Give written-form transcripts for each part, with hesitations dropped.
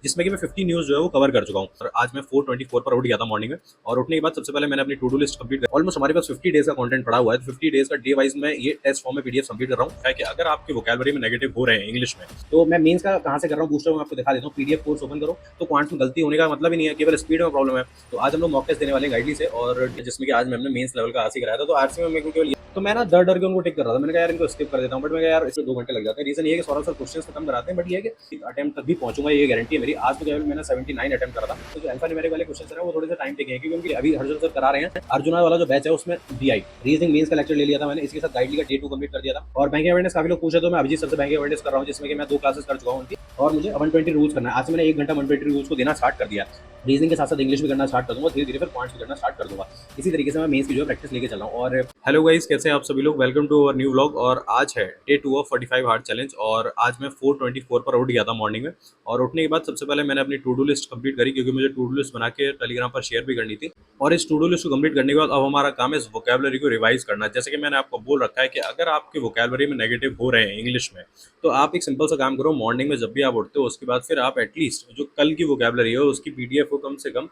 जिसमें कि मैं 50 न्यूज़ जो है वो कवर कर चुका हूँ। और आज मैं 4:24 पर उठ गया था मॉर्निंग में, और उठने के बाद सबसे पहले मैंने अपनी टू डू लिस्ट कंप्लीट कर, ऑलमोस्ट हमारे पास 50 डेज का कंटेंट पड़ा हुआ है। तो 50 डेज का डे वाइज में ये टेस्ट फॉर्म में पीडीएफ कंप्लीट कर रहा हूँ, ताकि अगर आपके वोकैबुलरी में नेगेटिव हो रहे हैं इंग्लिश में, तो मैं मेंस का कहाँ से कर रहा हूँ बूस्टर में आपको दिखा देता हूँ। पीडीएफ कोर्स ओपन करो, तो क्वांट्स में गलती होने का मतलब ही नहीं है, केवल स्पीड में प्रॉब्लम है। तो आज हम लोग मॉक टेस्ट देने वाले गाइडली से, और जिसमें कि आज मैंने मेंस लेवल का आरसी कराया था। तो आरसी में मेरे को केवल, तो मैं ना डर डर के उनको टिक कर रहा था। मैंने कहा यार इनको स्किप कर देता हूँ, बट मैं यार इसमें 2 घंटे लग जाते हैं। रीजन ये है कि सौरभ सर क्वेश्चन खत्म कराते हैं, बट ये है कि अटेम्प्ट तक भी पहुंचूंगा, ये गारंटी है मेरी। आज तो केवल मैंने 79 अटेम्प्ट करा था। तो जो अल्फा न्यूमेरिक वाले क्वेश्चन है वो थोड़े से टाइम टेकिंग है, क्योंकि उनकी अभी अर्जुन सर करा रहे हैं। अर्जुना वाला जो बैच है उसमें बीआई रीजनिंग मेंस का लेक्चर ले लिया था मैंने, इसके साथ गाइडली का डे 2 कंप्लीट कर दिया था। और बैंकिंग अवेयरनेस काफी लोग पूछे, तो मैं अभिजीत सर से बैंकिंग अवेयरनेस कर रहा हूँ, जिसमें कि मैं 2 क्लासेस कर चुका हूँ उनकी, और मुझे 120 रूल्स करना है। आज से मैंने 1 घंटा 120 रूल्स को देना स्टार्ट कर दिया। रीजनिंग के साथ साथ इंग्लिश भी करना स्टार्ट कर दूंगा, धीरे धीरे फिर पॉइंट्स भी करना स्टार्ट कर दूंगा। इसी तरीके से मैं मेंस की जो है प्रैक्टिस लेके चल रहा हूँ। और हेलो गाइस, कैसे हैं आप सभी लोग? Welcome to our new vlog. और आज है डे 2 ऑफ 45 हार्ड चैलेंज, और आज मैं 4:24 पर उठ गया था मॉर्निंग में। और उठने के बाद सबसे पहले मैंने अपनी टू डू लिस्ट कंप्लीट करी, क्योंकि मुझे टू डू लिस्ट बना के टेलीग्राम पर शेयर भी करनी थी। और इस टू डू लिस्ट को कंप्लीट करने के बाद अब हमारा काम है इस वोकैबुलरी को रिवाइज करना। जैसे कि मैंने आपको बोल रखा है कि अगर आपके वोकैबुलरी में नेगेटिव हो रहे हैं इंग्लिश में, तो आप एक सिंपल सा काम करो। मॉर्निंग में जब भी आप उठते हो, उसके बाद फिर आप एटलीस्ट जो कल की वोकैबुलरी है उसकी पीडीएफ को कम से कम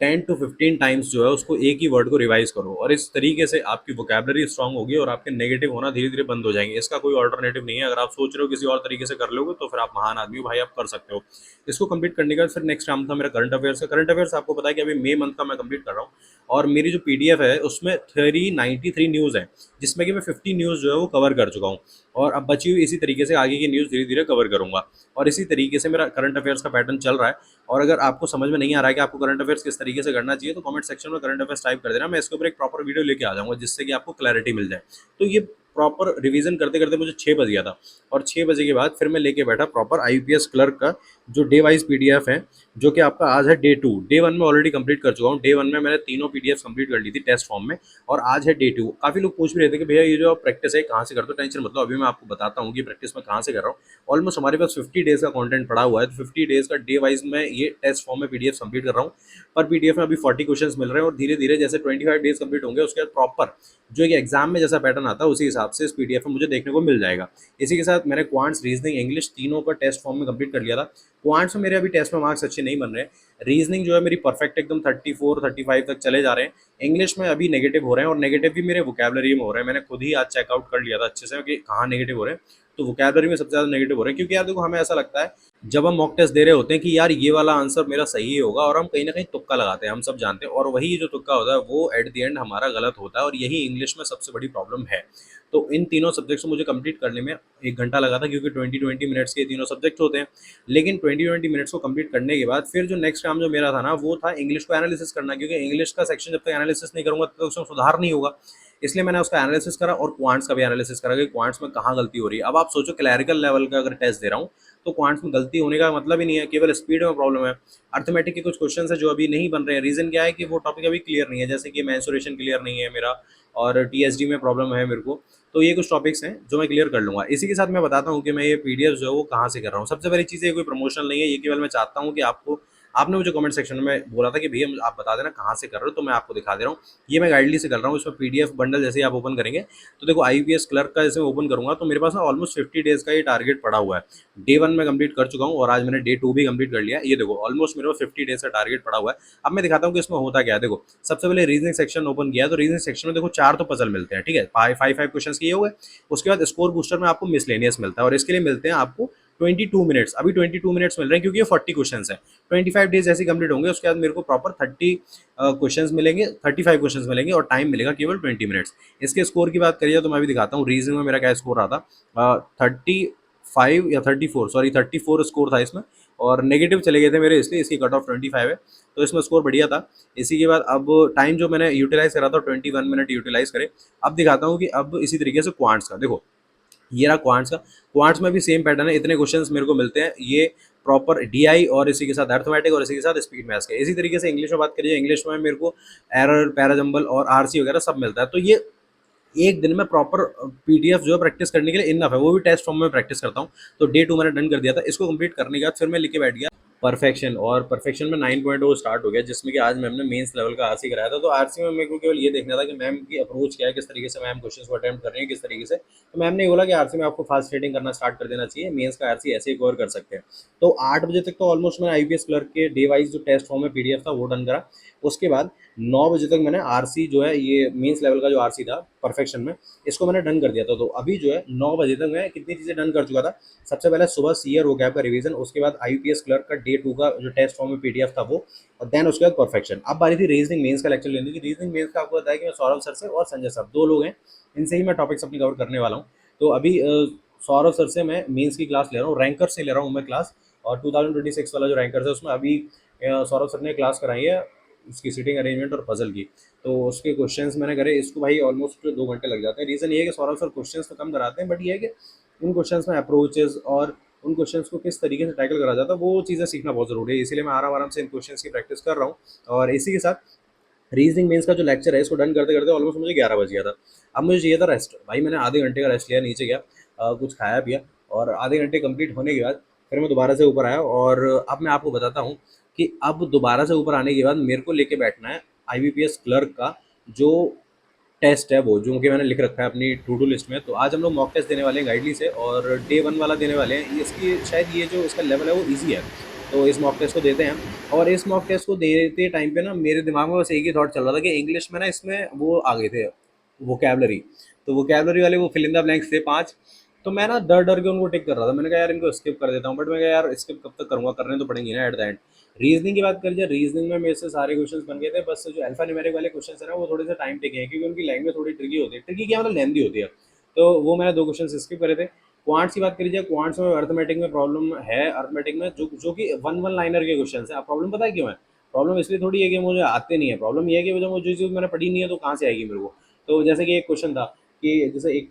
10 to 15 टाइम्स जो है उसको एक ही वर्ड को रिवाइज करो। और इस तरीके से आपकी वोकैबुलरी स्ट्रांग होगी और आपके नेगेटिव होना धीरे धीरे बंद हो जाएंगे। इसका कोई ऑल्टरनेटिव नहीं है। अगर आप सोच रहे हो किसी और तरीके से कर लोगे, तो फिर आप महान आदमी हो भाई, आप कर सकते हो। इसको कंप्लीट करने के बाद फिर नेक्स्ट काम था मेरा करंट अफेयर्स का। करंट अफेयर्स आपको पता है कि अभी मई मंथ का मैं कंप्लीट कर रहा हूँ, और मेरी जो पीडीएफ है उसमें 393 न्यूज़ है, जिसमें कि मैं 50 न्यूज़ जो है वो कवर कर चुका हूँ। और अब बची हुई इसी तरीके से आगे की न्यूज़ धीरे धीरे कवर करूंगा। और इसी तरीके से मेरा करंट अफेयर्स का पैटर्न चल रहा है। और अगर आपको समझ में नहीं आ रहा है कि आपको करंट अफेयर्स किस तरीके से करना चाहिए, तो कमेंट सेक्शन में करंट अफेयर्स टाइप कर देना, मैं इसके ऊपर एक प्रॉपर वीडियो लेके आ जाऊंगा, जिससे कि आपको क्लैरिटी मिल जाए। तो ये प्रॉपर रिवीजन करते करते मुझे 6 बज गया था, और 6 बजे के बाद फिर मैं लेके बैठा प्रॉपर आईपीएस क्लर्क का जो डे वाइज पीडीएफ है, जो कि आपका आज है डे 2। डे 1 में ऑलरेडी कंप्लीट कर चुका हूँ। डे 1 में मैंने तीनों पीडीएफ कंप्लीट कर ली थी टेस्ट फॉर्म में, और आज है डे 2। काफी लोग पूछ भी रहे थे कि भैया ये जो प्रैक्टिस है कहाँ से करते हो? टेंशन मतलब, अभी मैं आपको बताता हूँ कि प्रैक्टिस में कहाँ से कर रहा हूँ। ऑलमोस्ट हमारे पास 50 डेज का कंटेंट पड़ा हुआ है, तो 50 डेज का डे वाइज में ये टेस्ट फॉर्म में पीडीएफ कंप्लीट कर रहा हूँ। पर पीडीएफ में अभी 40 क्वेश्चंस मिल रहे हैं, और धीरे धीरे जैसे 25 डेज कंप्लीट होंगे, उसके बाद प्रॉपर जो एक एग्जाम में जैसा पैटर्न आता है उसी हिसाब से इस पीडीएफ में मुझे देखने को मिल जाएगा। इसी के साथ मैंने क्वांट्स, रीजनिंग, इंग्लिश तीनों का टेस्ट फॉर्म में कंप्लीट कर लिया था। क्वांट्स में मेरे अभी टेस्ट में मार्क्स अच्छे नहीं बन रहे हैं। रीजनिंग जो है मेरी परफेक्ट एकदम 34-35 तक चले जा रहे हैं। इंग्लिश में अभी नेगेटिव हो रहे हैं, और नेगेटिव भी मेरे वोकैबुलरी में हो रहे हैं। मैंने खुद ही आज चेकआउट कर लिया था अच्छे से कि कहाँ नेगेटिव हो रहे हैं। तो वोकैबुलरी में सबसे ज़्यादा नेगेटिव हो रहे हैं, क्योंकि यार देखो, हमें ऐसा लगता है जब हम मॉक टेस्ट दे रहे होते हैं कि यार ये वाला आंसर मेरा सही होगा, और हम कहीं ना कहीं तुक्का लगाते हैं, हम सब जानते हैं। और वही जो तुक्का होता है वो एट द एंड हमारा गलत होता है, और यही इंग्लिश में सबसे बड़ी प्रॉब्लम है। तो इन तीनों सब्जेक्ट्स को मुझे कंप्लीट करने में 1 घंटा लगा था, क्योंकि 20-20 मिनट्स के तीनों सब्जेक्ट होते हैं। लेकिन 20-20 मिनट्स को कंप्लीट करने के बाद फिर जो नेक्स्ट काम जो मेरा था ना, वो था इंग्लिश को एनालिसिस करना, क्योंकि इंग्लिश का सेक्शन जब तक एनालिसिस नहीं करूंगा तब तक उसमें सुधार नहीं होगा। इसलिए मैंने उसका एनालिसिस करा, और क्वांट्स का भी एनालिसिस करा कि क्वांट्स में कहाँ गलती हो रही है। अब आप सोचो, क्लैरिकल लेवल का अगर टेस्ट दे रहा हूँ, तो क्वांट्स में गलती होने का मतलब ही नहीं है, केवल स्पीड में प्रॉब्लम है। अर्थमेटिक के कुछ क्वेश्चन है जो अभी नहीं बन रहे हैं। रीजन क्या है कि वो टॉपिक अभी क्लियर नहीं है, जैसे कि मेंसुरेशन क्लियर नहीं है मेरा, और टीएसडी में प्रॉब्लम है मेरे को। तो ये कुछ टॉपिक्स हैं जो मैं क्लियर कर लूंगा। इसी के साथ मैं बताता हूँ कि मैं ये पीडीएफ जो है वो कहाँ से कर रहा हूँ। सबसे पहली चीज़, ये कोई प्रमोशनल नहीं है, ये केवल मैं चाहता हूँ कि आपको, आपने मुझे कमेंट सेक्शन में बोला था कि भैया आप बता देना कहाँ से कर रहे हो, तो मैं आपको दिखा दे रहा हूँ। ये मैं गाइडली से कर रहा हूँ। इसमें पीडीएफ बंडल जैसे ही आप ओपन करेंगे, तो देखो आईपीएस क्लर्क का जैसे ओपन करूंगा, तो मेरे पास ना ऑलमोस्ट 50 डेज का ये टारगेट पड़ा हुआ है। डे 1 में कंप्लीट कर चुका हूँ, और आज मैंने डे 2 भी कंप्लीट कर लिया है। ये देखो ऑलमोस्ट मेरे पास 50 डेज का टारगेट पड़ा हुआ है। अब मैं दिखाता हूँ कि इसमें होता क्या है। देखो, सबसे पहले रीजनिंग सेक्शन ओपन किया है, तो रीजनिंग सेक्शन में देखो 4 तो पजल मिलते हैं, ठीक है, 5 क्वेश्चन के ये हुए। उसके बाद स्कोर बूस्टर में आपको मिसलेनियस मिलता है, और इसके लिए मिलते हैं आपको 22 मिनट्स। अभी 22 मिनट्स मिल रहे हैं, क्योंकि ये 40 क्वेश्चन है। 25 डेज ऐसे कंप्लीट होंगे, उसके बाद मेरे को प्रॉपर 30 क्वेश्चंस मिलेंगे, 35 क्वेश्चंस मिलेंगे, और टाइम मिलेगा केवल 20 मिनट्स। इसके स्कोर की बात करिए तो मैं भी दिखाता हूँ रीजनिंग में मेरा क्या स्कोर रहा था। 35 या 34, सॉरी 34 स्कोर था इसमें, और नेगेटिव चले गए थे मेरे, इसलिए इसकी कट ऑफ 25 है। तो इसमें स्कोर बढ़िया था। इसी के बाद अब टाइम जो मैंने यूटिलाइज करा था 21 मिनट यूटिलाइज करे। अब दिखाता हूँ कि अब इसी तरीके से क्वांट्स का देखो, ये रहा क्वांट्स का। क्वांट्स में भी सेम पैटर्न है, इतने क्वेश्चंस मेरे को मिलते हैं। ये प्रॉपर डीआई, और इसी के साथ अर्थमेटिक, और इसी के साथ स्पीड मैथ्स के। इसी तरीके से इंग्लिश में बात करिए, इंग्लिश में मेरे को एरर, पैराजंबल और आरसी वगैरह सब मिलता है। तो ये एक दिन में प्रॉपर पीडीएफ जो है प्रैक्टिस करने के लिए इनफ है, वो भी टेस्ट फॉर्म में प्रैक्टिस करता हूँ। तो डे 2 मैंने डन कर दिया था। इसको कंप्लीट करने के बाद फिर मैं लिखे बैठ गया परफेक्शन, और परफेक्शन में 9.0 स्टार्ट हो गया, जिसमें कि आज मैम ने मेंस लेवल का आरसी कराया था। तो आरसी में मेरे को केवल ये देखना था कि मैम की अप्रोच क्या है, किस तरीके से मैम क्वेश्चंस को अटेम्प्ट कर रही है, किस तरीके से। तो मैम ने बोला कि आरसी में आपको फास्ट रीडिंग करना स्टार्ट कर देना चाहिए, मेंस का आरसी ऐसे ही कवर कर सकते हैं। तो 8 बजे तक तो ऑलमोस्ट मैंने आईपीएस क्लर्क के डे वाइज जो टेस्ट फॉर्म में पीडीएफ था वो डन करा। उसके बाद 9 बजे तक मैंने आरसी जो है, ये मेंस लेवल का जो आरसी था परफेक्शन में, इसको मैंने डन कर दिया था। तो अभी जो है 9 बजे तक मैं कितनी चीज़ें डन कर चुका था। सबसे पहले सुबह सीयर वो गैप का रिवीजन, उसके बाद आईपीएस क्लर्क का डे 2 का जो टेस्ट फॉर्म में पीडीएफ था वो, और देन उसके बाद परफेक्शन। अब बारी थी रीजनिंग मेंस का लेक्चर लेने की। रीजनिंग मेंस का आपको बताया कि मैं सौरभ सर से और संजय सर, दो लोग हैं, इनसे ही मैं टॉपिक्स अपनी कवर करने वाला हूँ। तो अभी सौरभ सर से मैं मेंस की क्लास ले रहा हूँ, रैंकर से ले रहा हूँ मैं क्लास। और 2026 वाला जो रैंकर है उसमें अभी सौरभ सर ने क्लास कराई है उसकी सीटिंग अरेंजमेंट और पजल की। तो उसके क्वेश्चंस मैंने करे, इसको भाई ऑलमोस्ट 2 घंटे लग जाते हैं। रीज़न ये है कि सौरभ सर क्वेश्चंस तो कम कराते हैं, बट ये है कि उन क्वेश्चंस में अप्रोचेस और उन क्वेश्चंस को किस तरीके से टैकल करा जाता है वो चीज़ें सीखना बहुत ज़रूरी है। इसीलिए मैं आराम आराम से इन क्वेश्चंस की प्रैक्टिस कर रहा हूँ। और इसी के साथ रीजनिंग मेंस का जो लेक्चर है इसको डन करते करते ऑलमोस्ट मुझे 11 बज गया था। अब मुझे चाहिए था रेस्ट, भाई मैंने आधे घंटे का रेस्ट लिया, नीचे गया, कुछ खाया पिया, और आधे घंटे कंप्लीट होने के बाद फिर मैं दोबारा से ऊपर आया। और अब मैं आपको बताता हूँ कि अब दोबारा से ऊपर आने के बाद मेरे को लेके बैठना है आईबीपीएस क्लर्क का जो टेस्ट है, वो जो कि मैंने लिख रखा है अपनी टू डू लिस्ट में। तो आज हम लोग मॉक टेस्ट देने वाले हैं गाइडली से, और डे 1 वाला देने वाले हैं। इसकी शायद ये जो इसका लेवल है वो ईजी है। तो इस मॉक टेस्ट को देते हैं। और इस मॉक टेस्ट को देते टाइम पे ना मेरे दिमाग में बस एक ही थॉट चल रहा था कि इंग्लिश में ना इसमें वो आ गए थे वोकैबलरी। तो वोकैबलरी वाले वो फिल इन द ब्लैंक्स थे 5। तो मैं ना डर डर के उनको टिक कर रहा था। मैंने कहा यार इनको स्किप कर देता हूँ, बट मैं कहा यार स्किप कब तक करूँगा, करने तो पड़ेंगे ना एट द एंड। रीजनिंग की बात कर जाए, रीजनिंग में मेरे से सारे क्वेश्चंस बन गए थे, बस जो अल्फा न्यूमेरिक वाले क्वेश्चंस है ना वो थोड़े से टाइम टेकिंग है, क्योंकि उनकी लैंग्वेज थोड़ी ट्रिकी होती है। ट्रिकी क्या मतलब लेंदी होती है। तो वो मैंने 2 क्वेश्चन स्किप करे थे। क्वांट्स की बात करी जाए, क्वांट्स में अर्थमेटिक में प्रॉब्लम है। अर्थमेटिक में जो कि वन लाइनर के क्वेश्चन है। अब प्रॉब्लम पता है क्यों है? प्रॉब्लम इसलिए थोड़ी है कि मुझे आते नहीं है, प्रॉब्लम ये है कि जो चीज़ मैंने पढ़ी नहीं है तो कहाँ से आएगी मेरे को। तो जैसे कि एक क्वेश्चन था कि जैसे एक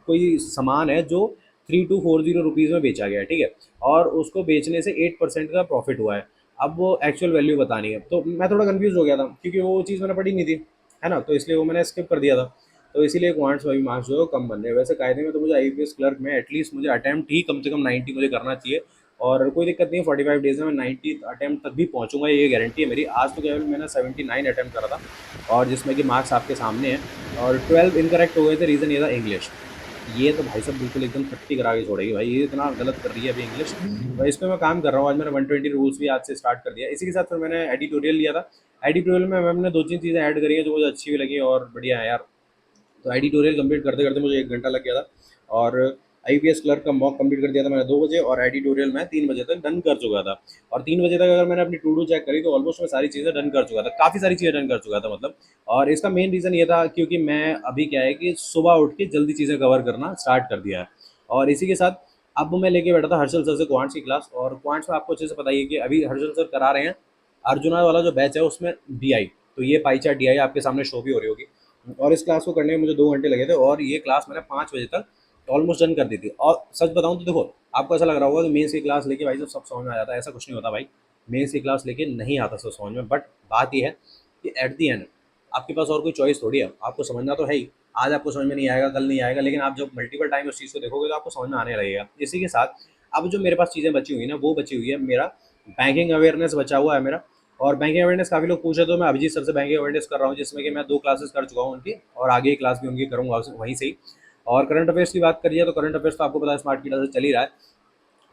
कोई सामान है जो 3240 में बेचा गया है, ठीक है, और उसको बेचने से 8% का प्रॉफिट हुआ है। अब वो एक्चुअल वैल्यू बतानी है। तो मैं थोड़ा कंफ्यूज हो गया था क्योंकि वो चीज़ मैंने पढ़ी नहीं थी, है ना, तो इसलिए वो मैंने स्किप कर दिया था। तो इसीलिए क्वांट्स में भी मार्क्स जो है वो कम बन रहे हैं। वैसे कायदे में तो मुझे आईपीएस क्लर्क में एटलीस्ट मुझे अटैम्प्ट ही कम से कम 90 मुझे करना चाहिए। और कोई दिक्कत नहीं है, 45 डेज में मैं 90 अटैम्प्ट तक भी पहुंचूंगा, ये गारंटी है मेरी। आज तो केवल मैंने 79 अटैम्प्ट करा था, और जिसमें कि मार्क्स आपके सामने हैं। और 12 इनकरेक्ट हुए थे, रीज़न ये था इंग्लिश। ये तो भाई साहब बिल्कुल एकदम टट्टी करा के छोड़ेगी भाई, ये इतना गलत कर रही है अभी इंग्लिश। तो इस पे मैं काम कर रहा हूँ। आज मैंने 120 रूल्स भी आज से स्टार्ट कर दिया। इसी के साथ फिर मैंने एडिटोरियल लिया था। एडिटोरियल में मैम ने 2-3 चीज़ें ऐड करी है जो मुझे अच्छी भी लगी और बढ़िया है यार। तो एडिटोरियल कंप्लीट करते करते मुझे 1 घंटा लग गया था। और आईपीएस क्लर्क का मॉक कंप्लीट कर दिया था मैंने 2 बजे, और एडिटोरियल मैं 3 बजे तक डन कर चुका था। और 3 बजे तक अगर मैंने अपनी टू डू चेक करी तो ऑलमोस्ट मैं सारी चीज़ें डन कर चुका था, काफ़ी सारी चीज़ें डन कर चुका था मतलब। और इसका मेन रीज़न ये था क्योंकि मैं अभी क्या है कि सुबह उठ के जल्दी चीज़ें कवर करना स्टार्ट कर दिया है। और इसी के साथ अब मैं लेके बैठा था हर्षल सर से क्वांट्स की क्लास। और क्वांट्स में आपको अच्छे से पता ही है कि अभी हर्षल सर करा रहे हैं अर्जुना वाला जो बैच है उसमें डीआई। तो ये पाई चार्ट डीआई आपके सामने शो भी हो रही होगी। और इस क्लास को करने में मुझे 2 घंटे लगे थे, और ये क्लास मैंने 5 बजे तक ऑलमोस्ट डन कर दी थी। और सच बताऊं तो देखो, आपको ऐसा लग रहा होगा कि मेंस की क्लास लेके भाई सब समझ में आ जाता है, ऐसा कुछ नहीं होता भाई। मेंस की क्लास लेके नहीं आता सब समझ में, बट बात यह है कि एट दी एंड आपके पास और कोई चॉइस थोड़ी है, आपको समझना तो है ही। आज आपको समझ में नहीं आएगा, कल नहीं आएगा, लेकिन आप जब मल्टीपल टाइम उस चीज़ को देखोगे तो आपको समझ में आने लगेगा। इसी के साथ अब जो मेरे पास चीज़ें बची हुई ना, वो बची हुई है मेरा बैंकिंग अवेयरनेस बचा हुआ है मेरा। और बैंकिंग अवेयरनेस काफ़ी लोग पूछ रहे, तो मैं अभिजीत सर से बैंकिंग अवेयरनेस कर रहा हूँ, जिसमें कि मैं 2 क्लासेस कर चुका हूँ उनकी, और आगे की क्लास भी उनकी करूँगा वहीं से ही। और करंट अफेयर्स की बात करिए तो करंट अफेयर्स तो आपको पता है स्मार्ट कीड़ा से चल ही रहा है।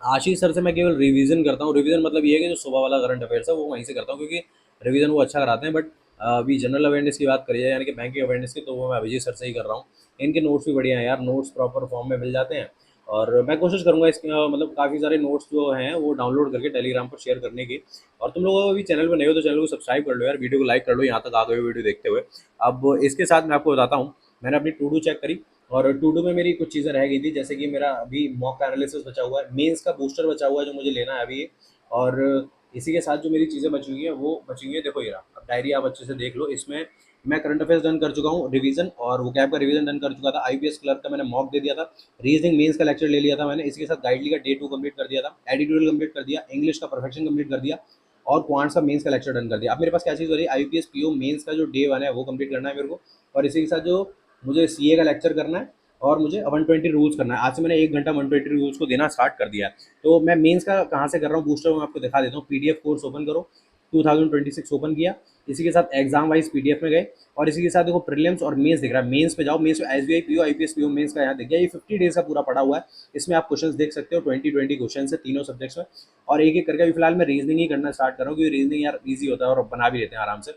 आशीष सर से मैं केवल रिवीजन करता हूँ। रिवीजन मतलब ये है कि जो सुबह वाला करंट अफेयर्स है वो वहीं से करता हूँ, क्योंकि रिवीजन वो अच्छा कराते हैं। बट अभी जनरल अवेयरनेस की बात करिए यानी कि बैंकिंग अवेयरनेस की, तो वो मैं अभिजीत सर से ही कर रहा हूँ। इनके नोट्स भी बढ़िया हैं यार, नोट्स प्रॉपर फॉर्म में मिल जाते हैं। और मैं कोशिश करूंगा इसके मतलब काफ़ी सारे नोट्स जो हैं वो डाउनलोड करके टेलीग्राम पर शेयर करने की। और तुम लोगों को भी चैनल पर नए हो तो चैनल को सब्सक्राइब कर लो यार, वीडियो को लाइक कर लो, यहाँ तक आ गए हो वीडियो देखते हुए। अब इसके साथ मैं आपको बताता हूँ, मैंने अपनी टू डू चेक करी। और टू डू में मेरी कुछ चीज़ें रह गई थी, जैसे कि मेरा अभी मॉक एनालिसिस बचा हुआ है, मेंस का बूस्टर बचा हुआ है जो मुझे लेना है अभी। और इसी के साथ जो मेरी चीज़ें बची हुई हैं वो बची हुई है, देखो ये रहा। अब डायरी आप अच्छे से देख लो, इसमें मैं करंट अफेयर्स डन कर चुका हूँ रिवीजन, और वो कैब का रिवीजन डन कर चुका था। आईपीएस क्लर्क का मैंने मॉक दे दिया था। रीजनिंग मेंस का लेक्चर ले लिया था मैंने। इसके साथ गाइडली का डे 2 कंप्लीट कर दिया था। एडिटोरियल कंप्लीट कर दिया, इंग्लिश का परफेक्शन कंप्लीट कर दिया, और क्वांट्स का मेंस का लेक्चर डन कर दिया। अब मेरे पास क्या चीज़ हो रही है, आईपीएस पीओ मेंस का जो डे 1 है वो कंप्लीट करना है मेरे को। और इसी के साथ जो मुझे सीए का लेक्चर करना है, और मुझे 120 रूल्स करना है। आज से मैंने 1 घंटा 120 रूल्स को देना स्टार्ट कर दिया है। तो मैं मेंस का कहाँ से कर रहा हूँ बूस्टर, मैं आपको दिखा देता हूँ। पीडीएफ कोर्स ओपन करो, 2026 ओपन किया, इसी के साथ एग्जाम वाइज पीडीएफ में गए, और इसी के साथ देखो प्रीलिम्स और मेंस दिख रहा है। मेंस पे जाओ, मेंस में SBI PO IPS PO mains का यहाँ दिख गया। ये 50 डेज का पूरा पड़ा हुआ है। इसमें आप क्वेश्चंस देख सकते हो, 20 क्वेश्चन है तीनों सब्जेक्ट्स में। और एक एक करके अभी फिलहाल मैं रीजनिंग ही करना स्टार्ट कर रहा हूँ, क्योंकि रीजनिंग यार ईजी होता है और बना भी लेते हैं आराम से।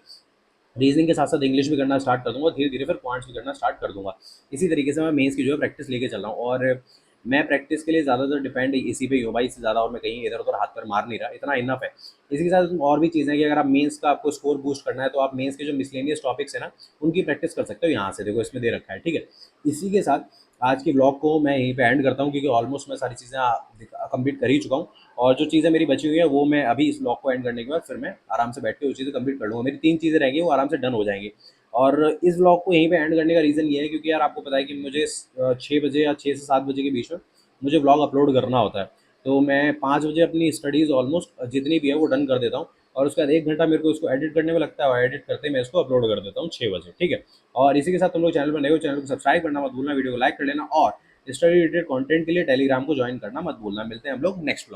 रीजनिंग के साथ साथ इंग्लिश भी करना स्टार्ट कर दूंगा, धीरे धीरे फिर पॉइंट्स भी करना स्टार्ट कर दूंगा। इसी तरीके से मैं मेंस की जो है प्रैक्टिस लेके चल रहा हूँ। और मैं प्रैक्टिस के लिए ज़्यादातर डिपेंड इसी पे ही हूँ भाई, इससे ज़्यादा और मैं कहीं इधर उधर हाथ पर मार नहीं रहा, इतना इनफ है। इसी के साथ और भी चीज़ें हैं कि अगर आप मेंस का आपको स्कोर बूस्ट करना है, तो आप मेंस के जो मिसलेनियस टॉपिक्स है ना, उनकी प्रैक्टिस कर सकते हो यहाँ से, देखो इसमें दे रखा है, ठीक है। इसी के साथ आज की ब्लॉग को मैं यहीं पे एंड करता हूँ, क्योंकि ऑलमोस्ट मैं सारी चीज़ें कंप्लीट कर ही चुका हूँ। और जो चीज़ें मेरी बची हुई है वो मैं अभी इस ब्लॉग को एंड करने के बाद फिर मैं आराम से बैठ के वो चीज़ें कंप्लीट कर लूँगा। मेरी 3 चीज़ें रह गई, वो आराम से डन हो जाएंगी। और इस ब्लॉग को यहीं पे एंड करने का रीज़न ये है, क्योंकि यार आपको पता है कि मुझे 6 बजे या 6 से 7 बजे के बीच में मुझे ब्लॉग अपलोड करना होता है। तो मैं 5 बजे अपनी स्टडीज़ ऑलमोस्ट जितनी भी है वो डन कर देता हूँ, और उसके बाद 1 घंटा मेरे को इसको एडिट करने में लगता है, और एडिट करते ही मैं इसको अपलोड कर देता हूँ 6 बजे, ठीक है। और इसी के साथ तुम लोग चैनल पर नए हो, चैनल को सब्सक्राइब करना मत भूलना, वीडियो को लाइक कर लेना, और स्टडी रिलेटेड कंटेंट के लिए टेलीग्राम को ज्वाइन करना मत भूलना। मिलते हैं हम लोग नेक्स्ट ब्लॉग।